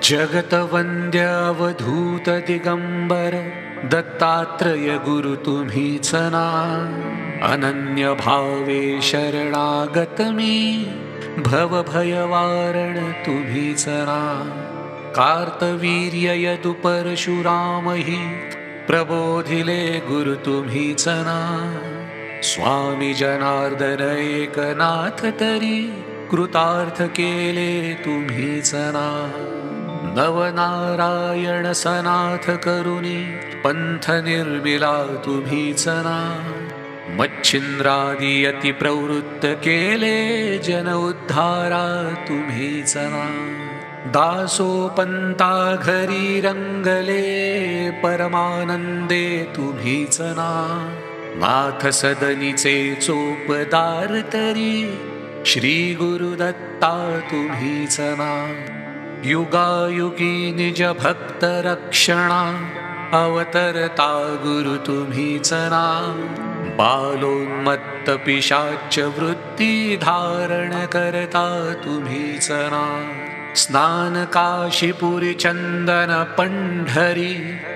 जगतवन्द्यावधूत दिगंबर दत्तात्रय गुरु तुम्हीच ना. अनन्य भावे शरणागत मी भवभयवारण तुम्हीच ना. कार्तवीर्य यदु परशुरामहि प्रबोधिले गुरु तुम्हीच ना. स्वामी जनार्दन एकनाथ तरी कृतार्थ केले तुम्हीच ना. नवनारायण सनाथ करुणी पंथ निर्मिला तुम्हीच ना. मच्छिंद्रादी यती प्रवृत्त केले जन उद्धारा तुम्हीच ना. दासोपंता घरी रंगले परमानंदे तुम्हीच ना. नाथ सदनीचे चोपदार तरी श्री गुरुदत्ता तुम्हीच ना. युगायुगी निज भक्त रक्षणा अवतरता गुरु तुम्हीच ना. बालोन्मत्त पिशाच वृत्ती धारण करता तुम्हीच ना. स्नान काशीपुरी चंदन पंढरी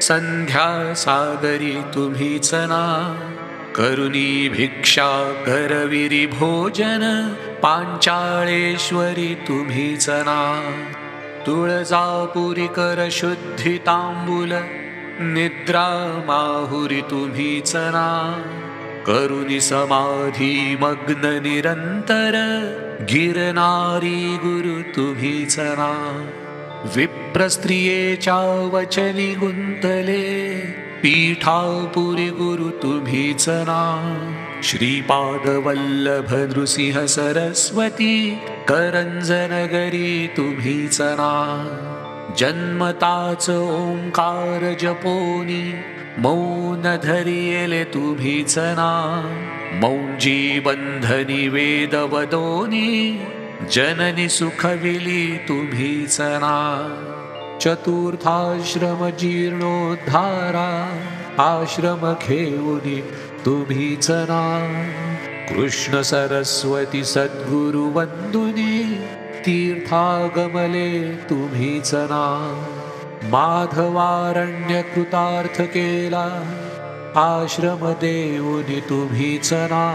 संध्या सागरी तुम्हीच ना. करुणी भिक्षा करविरी भोजन पांचाळेश्वरी तुम्हीच ना. तुळजापुरी कर शुद्धी तांबूल निद्रा माहुरी तुम्हीच ना. करुणी समाधी मग्न निरंतर गिरनारी गुरु तुम्हीच ना. विप्रस्त्रियेच्या वचनी गुंतले पीठापुरी गुरु तुम्हीच ना. श्रीपाद वल्लभ नृसिंह सरस्वती करंजनगरी तुम्हीच ना. जन्मताच ओंकार जपोनी मौन धरियेले तुम्हीच ना. मौंजी बंधनी वेद वदोनी जननी सुखविली तुम्हीच ना. चतुर्थाश्रम जीर्णोद्धारा आश्रम घेऊनी तुम्हीच ना. कृष्ण सरस्वती सद्गुरु वंदुनी तीर्थागमले तुम्हीच ना. माधवारण्य कृतार्थ केला आश्रम देऊनी तुम्हीच ना.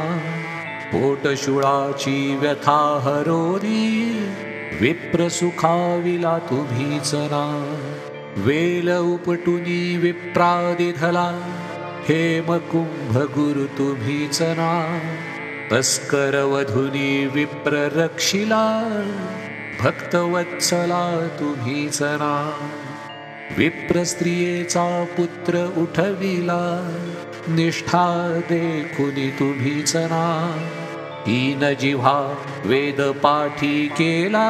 पोटशुळाची व्यथा हरोनी विप्र सुखाविला तुम्हीच ना. वेल उपटुनी विप्रादिधला हेमकुंभ गुरु तुम्हीच ना. तस्कर वधुनी विप्र रक्षिला भक्तवत्सला तुम्हीच ना. विप्र स्त्रियेचा पुत्र उठविला निष्ठा देखुनी तुम्हीच ना. हीन जिव्हा वेद पाठी केला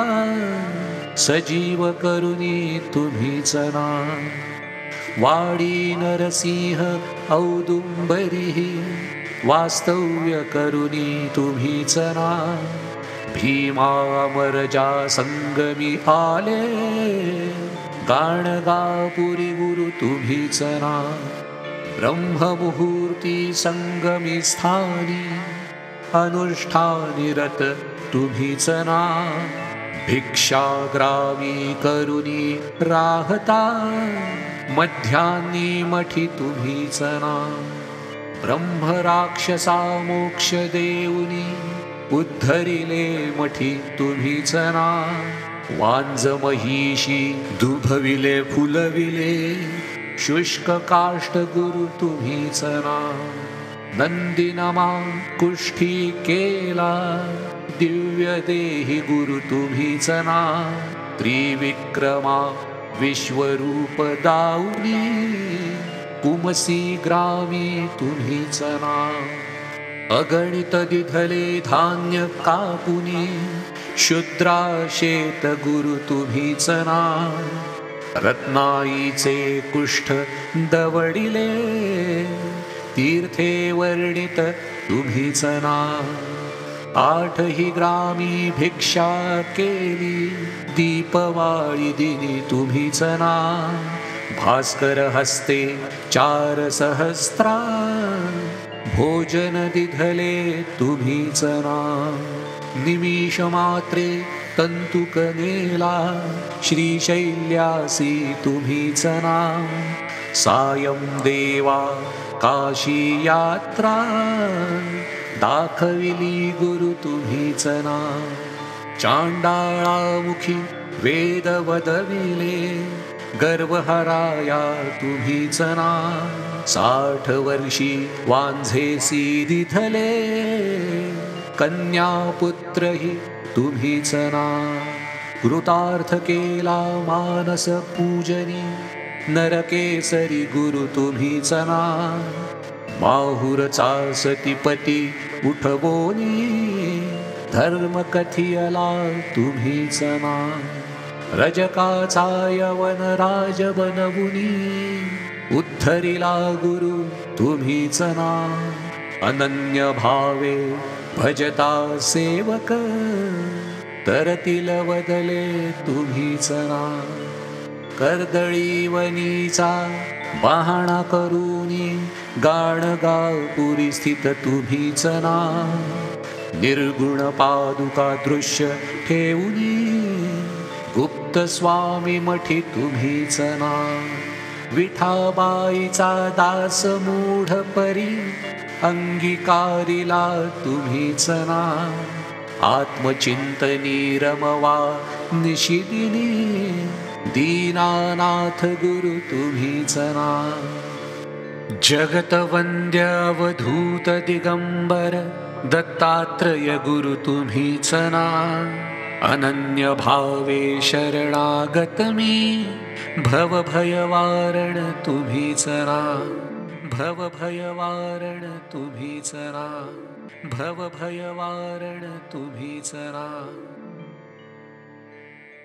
सजीव करुणी तुम्हीच ना. वाडी नरसिंह औदुंबरी वास्तव्य करुणी तुम्हीच ना. भीमामरजा संगमी आले गाणगापुरी गुरु तुम्हीच ना. ब्रह्ममुहूर्ती संगमी स्थानी अनुष्ठानिरत तुम्हीच ना. भिक्षाग्रामी करुणी राहता मध्यान्नी मठी तुम्हीच ना. ब्रह्म राक्षसा मोक्ष देऊनी उद्धरिले मठी तुम्हीच ना. वांज महिषी दुभविले फुलविले शुष्क काष्ट गुरु तुम्हीच ना. नंदिनमा कुष्ठी केला दिव्य देही गुरु तुम्हीच ना. त्रिविक्रमा विश्वरूप दाऊनी कुमसी ग्रामी तुम्हीच ना. अगणित दिधले धान्य कापुनी शुद्रा शेत गुरु तुम्हीच ना. रत्नाईचे कुष्ठ दवडिले तीर्थे वर्णित तुम्हीच ना. आठही ग्रामी भिक्षा केली दीपवाळी दिनी तुम्हीच ना. भास्कर हस्ते 4 सहस्रा भोजन दिधले तुम्हीच ना. निमिष मात्रे तंतुकनेला श्रीशैल्यासी तुम्हीच नाम सायं देवा काशी यात्रा दाखविली गुरु तुम्हीच नाम चांडाळामुखी वेद वदविले गर्वहराया तुम्हीच नाम 60 वर्षी वांझेसी दिधले कन्यापुत्रही तुम्हीच नाम कृतार्थ केला मानस पूजनी नरकेसरी गुरु तुम्हीच नाम माहुरचा सतीपती उठवोनी धर्म कथियला तुम्हीच नाम रजकाचा यवन राज बनवुनी उद्धरिला गुरु तुम्हीच नाम अनन्य भावे भजता सेवक तरतील वदले तुम्हीच नाम कर्दळी वनीचा बहाणा करूनी गाण गापुरी स्थित तुम्हीच नाम निर्गुण पादुका दृश्य ठेवुनी गुप्त स्वामी मठी तुम्हीच नाम विठाबाईचा दास मूढ परी अंगीकारिला तुम्हीच नाम आत्मचिंतनी रमवा निशिदिनी दीनानाथ गुरु तुम्हीच नाम जगतवंद्य अवधूत दिगंबर दत्तात्रय गुरु तुम्हीच नाम अनन्य भावे शरणागत मी भवभयवारण तुम्हीच नाम भवभयवारण तुम्हीच नाम भवभयवारण तुम्हीच नाम